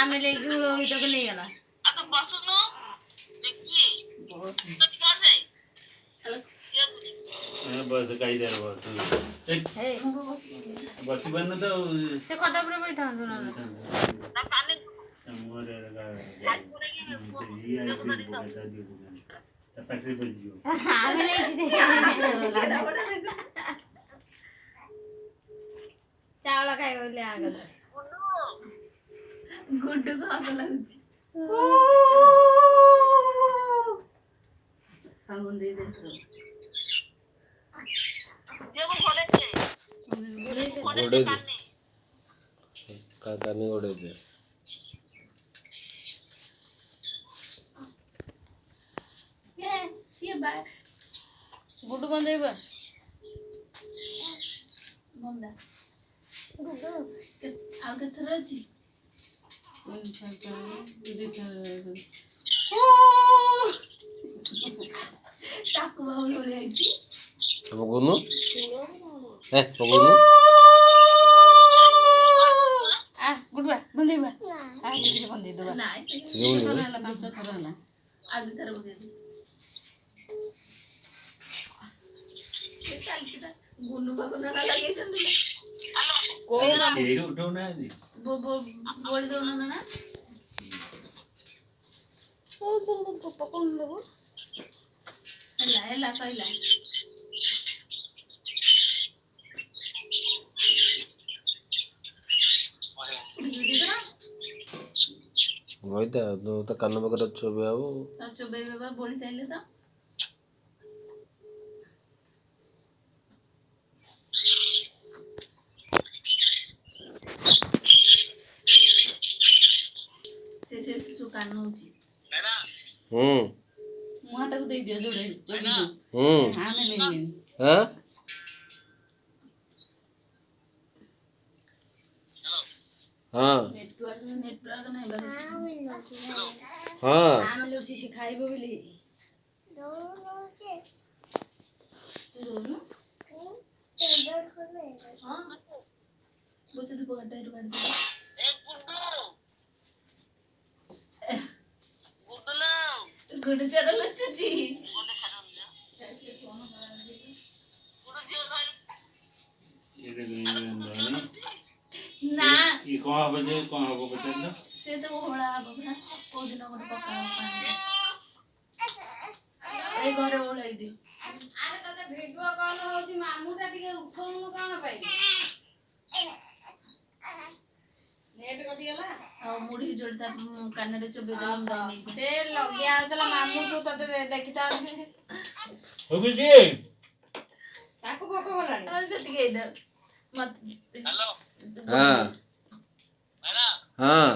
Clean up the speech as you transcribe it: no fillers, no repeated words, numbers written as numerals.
ଆମେ ନେଇକି ହୁଳହୁଳିଟାକୁ ନେଇଗଲା ବସୁନୁ ବସ କାଇଦାର ବସ ବସିପାରୁନ ତ ସେ ଖଟ ଉପରେ ବଇଥାନ୍ତୁ ନହେଲେ ପାଟିରେ ପଶିଯିବ ଆମେ ନେଇକି ଚାଉଳ ଖାଇବ ବୋଲି ଆଗ ଗୁଡୁକୁ ହସ ଲାଗୁଛି कानी गोड़े दे गुड्डू कौन देबा बंदा गुडू आउ के थर अछि ताकू बाउल हो जाईची अब गुनु ए गुनु आ गुड्डू बंदेबा आ टिके बंदे देबा नाही होला पांच थर होला आदि थर बगे चालते गुनु बागु ना लगे चंदी को केही उठाउना दि बोल दो ना ओ पकड़ लो हला सइला होइता तो कान बकर छबे आबो चोबे बाबा बोली चाइले तो से सुकान होची मुआ ताको दे दियो जोड़े जोड़ी आमे ले ले हां हां नेटवर्क नहीं बने हां आमे लोची सिखाइबो बोली दोनो हां बोचे तो पकड़ टाइट कर दे गुडू चलो लच्ची ना ई कोन बजे कोन हो बचन से तो होड़ा बबना को दिन गोटे पका पानी ए घरे ओळाई दे आरे तते वीडियो कॉल होची मामुटा टिके उठौनु कोन पाई नेट कटी गेला आ मुड़ी जोड़ता कान रे चोबे दम से लगिया आतला मामू को तते देखिता हो गुजी ताको भोक बोलानी और से टिके दे मत हेलो हां हां